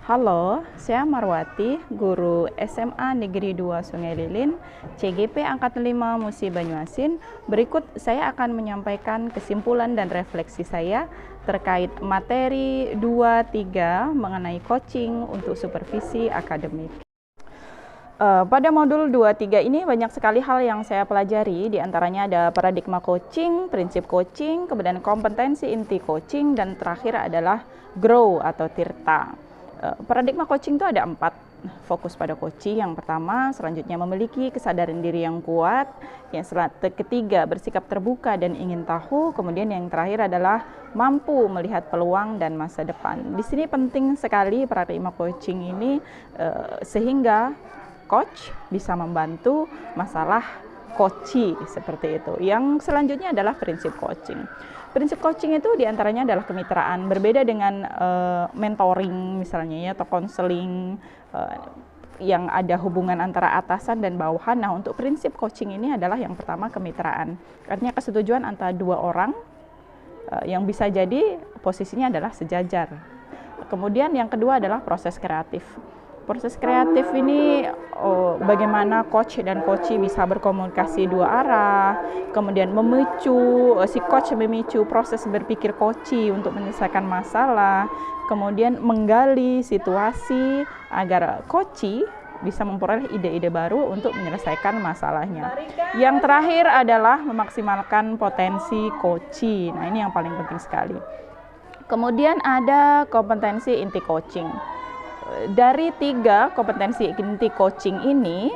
Halo, saya Marwati, guru SMA Negeri 2 Sungai Lilin, CGP Angkatan 5 Musi Banyuasin. Berikut saya akan menyampaikan kesimpulan dan refleksi saya terkait materi 2-3 mengenai coaching untuk supervisi akademik. Pada modul 2-3 ini banyak sekali hal yang saya pelajari, diantaranya ada paradigma coaching, prinsip coaching, kemudian kompetensi inti coaching, dan terakhir adalah grow atau tirta. Paradigma coaching itu ada 4, fokus pada coaching yang pertama, selanjutnya memiliki kesadaran diri yang kuat, yang ketiga bersikap terbuka dan ingin tahu, kemudian yang terakhir adalah mampu melihat peluang dan masa depan. Di sini penting sekali paradigma coaching ini sehingga coach bisa membantu masalah coachee seperti itu. Yang selanjutnya adalah prinsip coaching. Prinsip coaching itu diantaranya adalah kemitraan, berbeda dengan mentoring misalnya ya, atau konseling yang ada hubungan antara atasan dan bawahan. Nah, untuk prinsip coaching ini adalah yang pertama kemitraan, artinya kesetujuan antara dua orang yang bisa jadi posisinya adalah sejajar. Kemudian yang kedua adalah proses kreatif. Proses kreatif ini bagaimana coach dan coachee bisa berkomunikasi dua arah, kemudian si coach memicu proses berpikir coachee untuk menyelesaikan masalah, kemudian menggali situasi agar coachee bisa memperoleh ide-ide baru untuk menyelesaikan masalahnya. Yang terakhir adalah memaksimalkan potensi coachee. Nah, ini yang paling penting sekali. Kemudian ada kompetensi inti coaching. Dari 3 kompetensi inti coaching ini,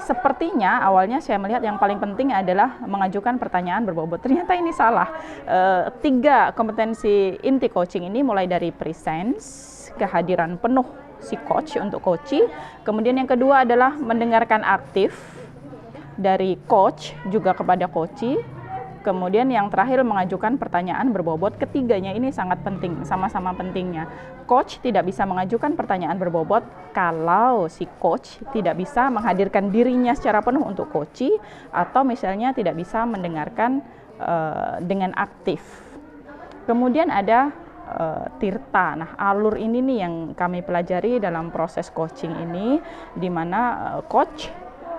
sepertinya awalnya saya melihat yang paling penting adalah mengajukan pertanyaan berbobot. Ternyata ini salah. 3 kompetensi inti coaching ini mulai dari presence, kehadiran penuh si coach untuk coachee. Kemudian yang kedua adalah mendengarkan aktif dari coach juga kepada coachee. Kemudian yang terakhir mengajukan pertanyaan berbobot. Ketiganya ini sangat penting, sama-sama pentingnya. Coach tidak bisa mengajukan pertanyaan berbobot kalau si coach tidak bisa menghadirkan dirinya secara penuh untuk coachee, atau misalnya tidak bisa mendengarkan dengan aktif. Kemudian ada tirta. Nah, alur ini nih yang kami pelajari dalam proses coaching ini, di mana coach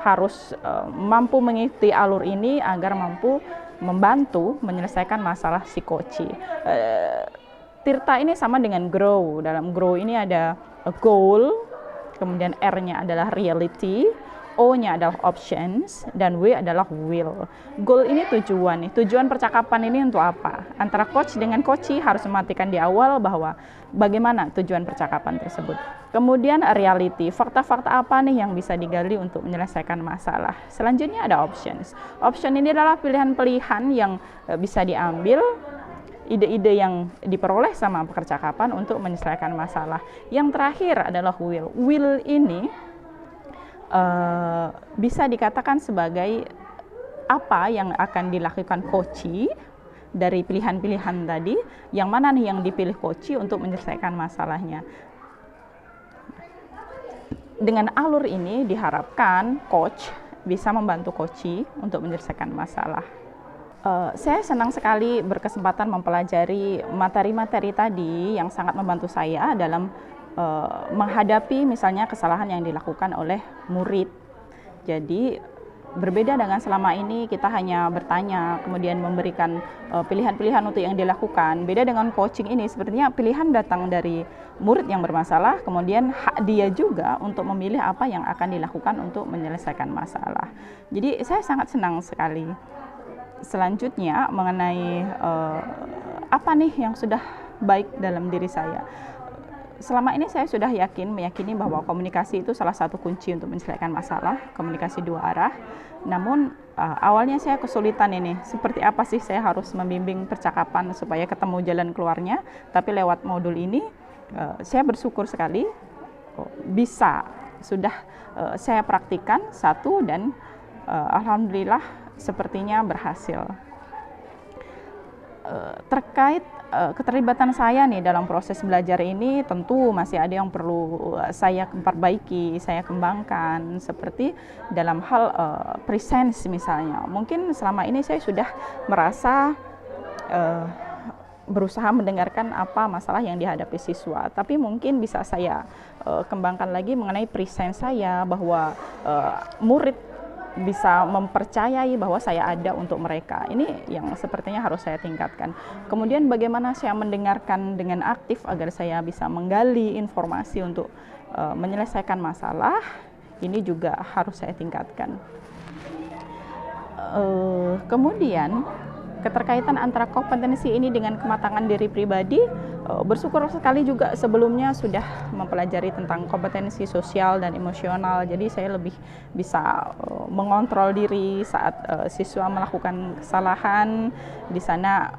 harus mampu mengikuti alur ini agar mampu membantu menyelesaikan masalah si coachee. Tirta ini sama dengan grow. Dalam grow ini ada goal, kemudian R-nya adalah reality, O-nya adalah options, dan W adalah will. Goal ini tujuan. Tujuan percakapan ini untuk apa? Antara coach dengan coachee harus mematikan di awal bahwa bagaimana tujuan percakapan tersebut. Kemudian reality, fakta-fakta apa nih yang bisa digali untuk menyelesaikan masalah. Selanjutnya ada options. Option ini adalah pilihan-pilihan yang bisa diambil, ide-ide yang diperoleh sama percakapan untuk menyelesaikan masalah. Yang terakhir adalah will. Will ini bisa dikatakan sebagai apa yang akan dilakukan coachee dari pilihan-pilihan tadi, yang mana nih yang dipilih coachee untuk menyelesaikan masalahnya. Dengan alur ini diharapkan coach bisa membantu coachee untuk menyelesaikan masalah. Saya senang sekali berkesempatan mempelajari materi-materi tadi yang sangat membantu saya dalam menghadapi misalnya kesalahan yang dilakukan oleh murid. Jadi berbeda dengan selama ini kita hanya bertanya kemudian memberikan pilihan-pilihan untuk yang dilakukan. Beda dengan coaching ini, sepertinya pilihan datang dari murid yang bermasalah, kemudian hak dia juga untuk memilih apa yang akan dilakukan untuk menyelesaikan masalah. Jadi saya sangat senang sekali. Selanjutnya mengenai apa nih yang sudah baik dalam diri saya. Selama ini saya sudah meyakini bahwa komunikasi itu salah satu kunci untuk menyelesaikan masalah, komunikasi dua arah. Namun awalnya saya kesulitan ini, seperti apa sih saya harus membimbing percakapan supaya ketemu jalan keluarnya. Tapi lewat modul ini saya bersyukur sekali sudah saya praktikkan satu, dan alhamdulillah sepertinya berhasil. Terkait keterlibatan saya nih dalam proses belajar ini, tentu masih ada yang perlu saya perbaiki, saya kembangkan, seperti dalam hal presence misalnya. Mungkin selama ini saya sudah merasa berusaha mendengarkan apa masalah yang dihadapi siswa, tapi mungkin bisa saya kembangkan lagi mengenai presence saya, bahwa murid bisa mempercayai bahwa saya ada untuk mereka. Ini yang sepertinya harus saya tingkatkan. Kemudian bagaimana saya mendengarkan dengan aktif agar saya bisa menggali informasi untuk menyelesaikan masalah, ini juga harus saya tingkatkan. Kemudian keterkaitan antara kompetensi ini dengan kematangan diri pribadi, bersyukur sekali juga sebelumnya sudah mempelajari tentang kompetensi sosial dan emosional. Jadi saya lebih bisa mengontrol diri saat siswa melakukan kesalahan. Di sana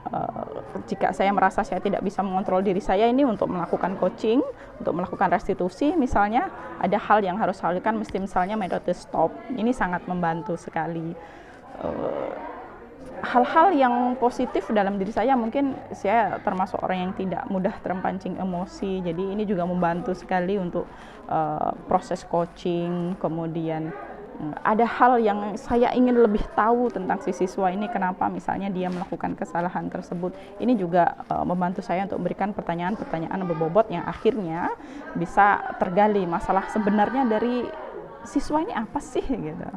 jika saya merasa saya tidak bisa mengontrol diri saya, ini untuk melakukan coaching, untuk melakukan restitusi misalnya, ada hal yang harus saya lakukan, mesti misalnya metode stop. Ini sangat membantu sekali. Hal-hal yang positif dalam diri saya, mungkin saya termasuk orang yang tidak mudah terpancing emosi, jadi ini juga membantu sekali untuk proses coaching. Kemudian ada hal yang saya ingin lebih tahu tentang si siswa ini, kenapa misalnya dia melakukan kesalahan tersebut. Ini juga membantu saya untuk memberikan pertanyaan-pertanyaan berbobot yang akhirnya bisa tergali masalah sebenarnya dari siswa ini apa sih gitu.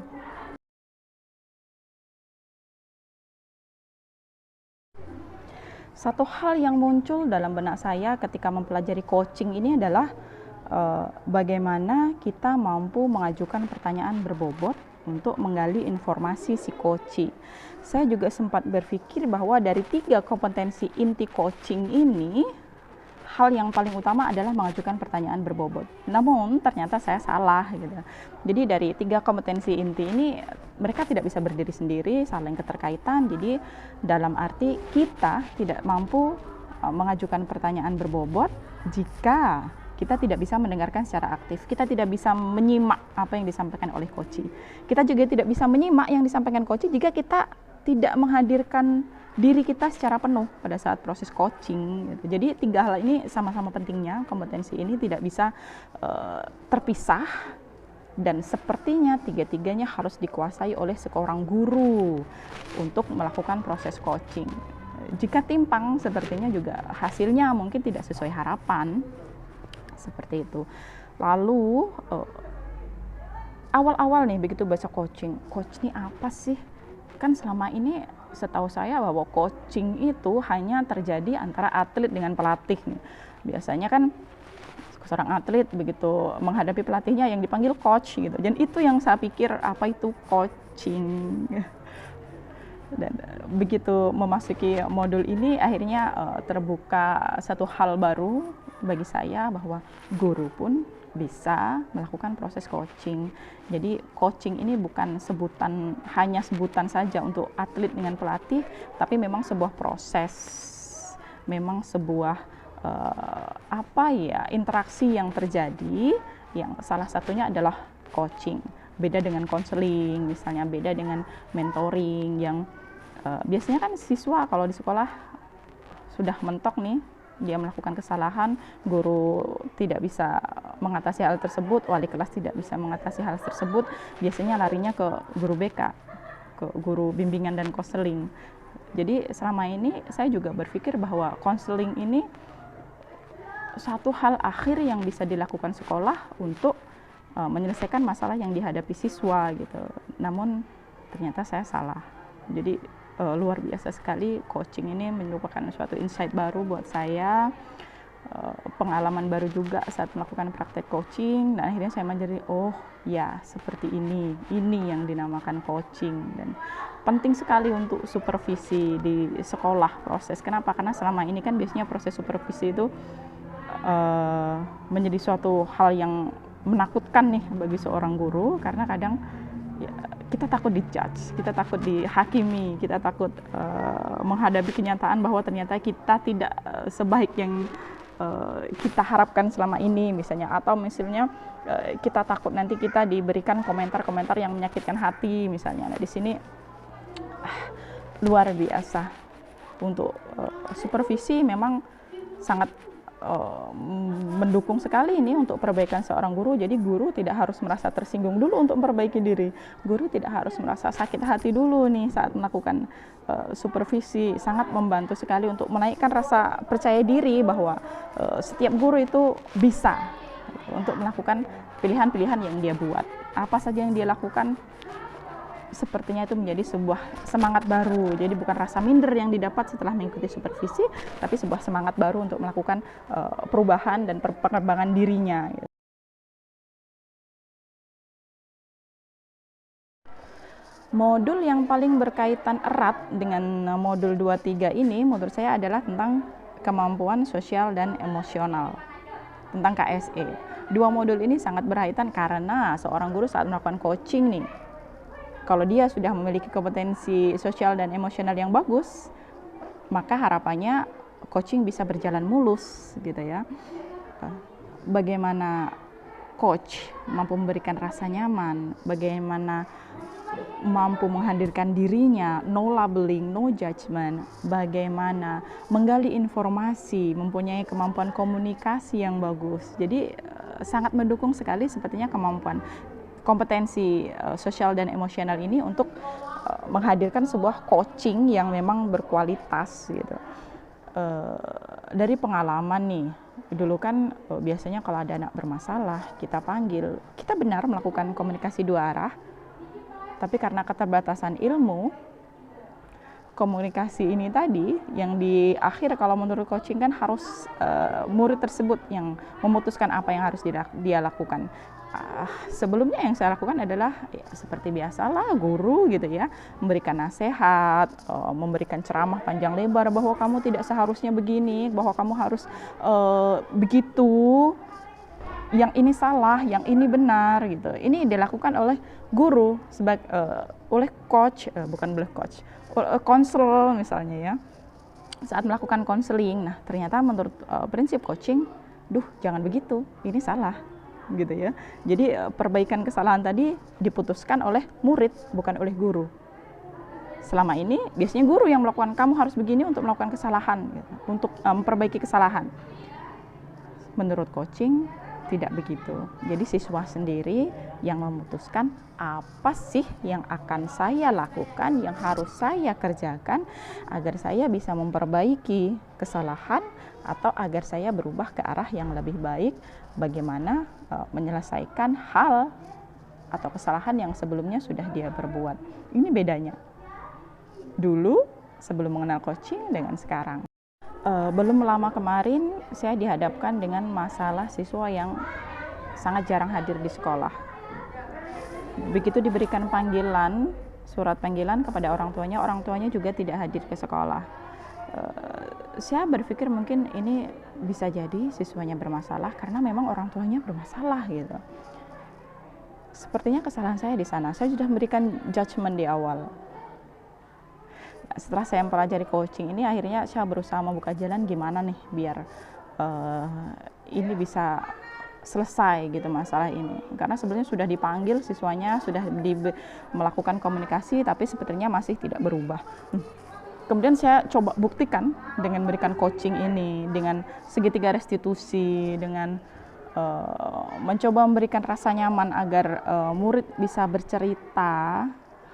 Satu hal yang muncul dalam benak saya ketika mempelajari coaching ini adalah bagaimana kita mampu mengajukan pertanyaan berbobot untuk menggali informasi si coaching. Saya juga sempat berpikir bahwa dari 3 kompetensi inti coaching ini, hal yang paling utama adalah mengajukan pertanyaan berbobot. Namun ternyata saya salah gitu. Jadi dari 3 kompetensi inti ini mereka tidak bisa berdiri sendiri, saling keterkaitan. Jadi dalam arti kita tidak mampu mengajukan pertanyaan berbobot jika kita tidak bisa mendengarkan secara aktif. Kita tidak bisa menyimak apa yang disampaikan oleh coach. Kita juga tidak bisa menyimak yang disampaikan coach jika kita tidak menghadirkan diri kita secara penuh pada saat proses coaching gitu. Jadi 3 hal ini sama-sama pentingnya, kompetensi ini tidak bisa terpisah, dan sepertinya 3-tiganya harus dikuasai oleh seorang guru untuk melakukan proses coaching. Jika timpang, sepertinya juga hasilnya mungkin tidak sesuai harapan, seperti itu. Lalu awal-awal nih begitu baca coaching ini apa sih? Kan selama ini setahu saya bahwa coaching itu hanya terjadi antara atlet dengan pelatih nih. Biasanya kan seorang atlet begitu menghadapi pelatihnya yang dipanggil coach gitu. Dan itu yang saya pikir, apa itu coaching. Dan begitu memasuki modul ini akhirnya terbuka satu hal baru bagi saya, bahwa guru pun bisa melakukan proses coaching. Jadi coaching ini bukan hanya sebutan saja untuk atlet dengan pelatih, tapi memang sebuah proses, memang sebuah interaksi yang terjadi, yang salah satunya adalah coaching. Beda dengan konseling misalnya, beda dengan mentoring yang biasanya kan siswa kalau di sekolah sudah mentok nih, dia melakukan kesalahan, guru tidak bisa mengatasi hal tersebut, wali kelas tidak bisa mengatasi hal tersebut, biasanya larinya ke guru BK, ke guru bimbingan dan konseling. Jadi selama ini saya juga berpikir bahwa konseling ini satu hal akhir yang bisa dilakukan sekolah untuk menyelesaikan masalah yang dihadapi siswa gitu. Namun ternyata saya salah. Jadi luar biasa sekali, coaching ini merupakan suatu insight baru buat saya, pengalaman baru juga saat melakukan praktek coaching, dan akhirnya saya menjadi oh ya seperti ini yang dinamakan coaching. Dan penting sekali untuk supervisi di sekolah proses. Kenapa? Karena selama ini kan biasanya proses supervisi itu menjadi suatu hal yang menakutkan nih bagi seorang guru, karena kadang ya, kita takut dijudge, kita takut dihakimi, kita takut menghadapi kenyataan bahwa ternyata kita tidak sebaik yang kita harapkan selama ini misalnya, atau misalnya kita takut nanti kita diberikan komentar-komentar yang menyakitkan hati misalnya. Nah, di sini luar biasa untuk supervisi memang sangat mendukung sekali ini untuk perbaikan seorang guru. Jadi guru tidak harus merasa tersinggung dulu untuk memperbaiki diri. Guru tidak harus merasa sakit hati dulu nih saat melakukan supervisi. Sangat membantu sekali untuk menaikkan rasa percaya diri bahwa setiap guru itu bisa untuk melakukan pilihan-pilihan yang dia buat. Apa saja yang dia lakukan, sepertinya itu menjadi sebuah semangat baru. Jadi bukan rasa minder yang didapat setelah mengikuti supervisi, tapi sebuah semangat baru untuk melakukan perubahan dan pengembangan dirinya. Modul yang paling berkaitan erat dengan modul 23 ini menurut saya adalah tentang kemampuan sosial dan emosional, tentang KSE. Dua modul ini sangat berkaitan karena seorang guru saat melakukan coaching nih, kalau dia sudah memiliki kompetensi sosial dan emosional yang bagus, maka harapannya coaching bisa berjalan mulus gitu ya. Bagaimana coach mampu memberikan rasa nyaman, bagaimana mampu menghadirkan dirinya, no labeling, no judgment, bagaimana menggali informasi, mempunyai kemampuan komunikasi yang bagus. Jadi sangat mendukung sekali sepertinya kompetensi sosial dan emosional ini untuk menghadirkan sebuah coaching yang memang berkualitas gitu. Dari pengalaman nih, dulu kan biasanya kalau ada anak bermasalah kita panggil, kita benar melakukan komunikasi dua arah, tapi karena keterbatasan ilmu komunikasi ini tadi, yang di akhir kalau menurut coaching kan harus murid tersebut yang memutuskan apa yang harus dia lakukan. Sebelumnya yang saya lakukan adalah ya, seperti biasalah guru gitu ya, memberikan nasihat, memberikan ceramah panjang lebar bahwa kamu tidak seharusnya begini, bahwa kamu harus begitu, yang ini salah, yang ini benar gitu. Ini dilakukan oleh guru oleh coach, bukan oleh coach, konselor misalnya ya. Saat melakukan konseling, nah ternyata menurut prinsip coaching, jangan begitu, ini salah gitu ya. Jadi perbaikan kesalahan tadi diputuskan oleh murid, bukan oleh guru. Selama ini biasanya guru yang melakukan, kamu harus begini untuk melakukan kesalahan gitu, untuk memperbaiki kesalahan. Menurut coaching tidak begitu. Jadi siswa sendiri yang memutuskan apa sih yang akan saya lakukan, yang harus saya kerjakan agar saya bisa memperbaiki kesalahan atau agar saya berubah ke arah yang lebih baik, bagaimana menyelesaikan hal atau kesalahan yang sebelumnya sudah dia perbuat. Ini bedanya dulu sebelum mengenal coaching dengan sekarang. Belum lama kemarin saya dihadapkan dengan masalah siswa yang sangat jarang hadir di sekolah. Begitu diberikan panggilan, surat panggilan kepada orang tuanya juga tidak hadir ke sekolah. Saya berpikir mungkin ini bisa jadi siswanya bermasalah karena memang orang tuanya bermasalah gitu. Sepertinya kesalahan saya di sana. Saya sudah memberikan judgement di awal. Setelah saya mempelajari coaching ini, akhirnya saya berusaha membuka jalan gimana nih biar ini bisa selesai gitu masalah ini. Karena sebenarnya sudah dipanggil siswanya, sudah melakukan komunikasi, tapi sepertinya masih tidak berubah. Kemudian saya coba buktikan dengan memberikan coaching ini, dengan segitiga restitusi, dengan mencoba memberikan rasa nyaman agar murid bisa bercerita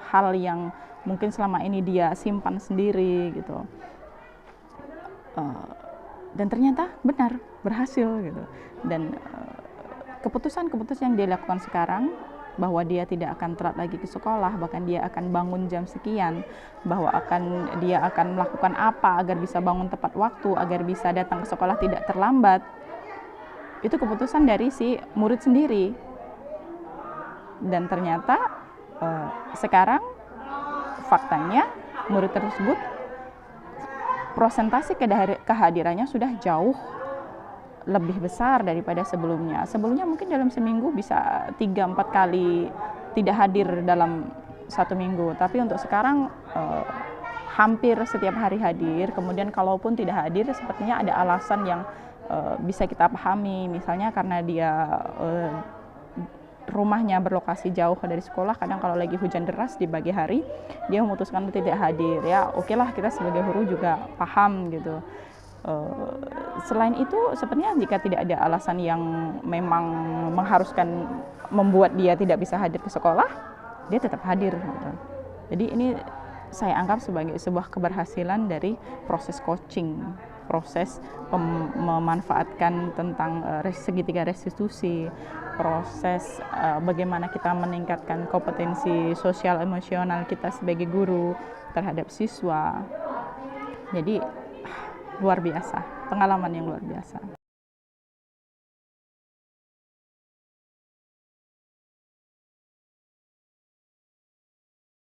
hal yang mungkin selama ini dia simpan sendiri gitu. Dan ternyata benar, berhasil gitu. Dan keputusan-keputusan yang dia lakukan sekarang, bahwa dia tidak akan telat lagi ke sekolah, bahkan dia akan bangun jam sekian, bahwa dia akan melakukan apa agar bisa bangun tepat waktu, agar bisa datang ke sekolah tidak terlambat. Itu keputusan dari si murid sendiri. Dan ternyata sekarang faktanya murid tersebut prosentasi kehadirannya sudah jauh lebih besar daripada sebelumnya. Sebelumnya mungkin dalam seminggu bisa 3-4 kali tidak hadir dalam satu minggu. Tapi untuk sekarang hampir setiap hari hadir. Kemudian kalaupun tidak hadir sepertinya ada alasan yang bisa kita pahami. Misalnya karena dia rumahnya berlokasi jauh dari sekolah, kadang kalau lagi hujan deras di pagi hari dia memutuskan untuk tidak hadir. Ya okelah, kita sebagai guru juga paham gitu. Selain itu, sebenarnya jika tidak ada alasan yang memang mengharuskan membuat dia tidak bisa hadir ke sekolah, dia tetap hadir, gitu. Jadi ini saya anggap sebagai sebuah keberhasilan dari proses coaching, proses memanfaatkan tentang segitiga restitusi, proses bagaimana kita meningkatkan kompetensi sosial emosional kita sebagai guru terhadap siswa. Jadi luar biasa, pengalaman yang luar biasa.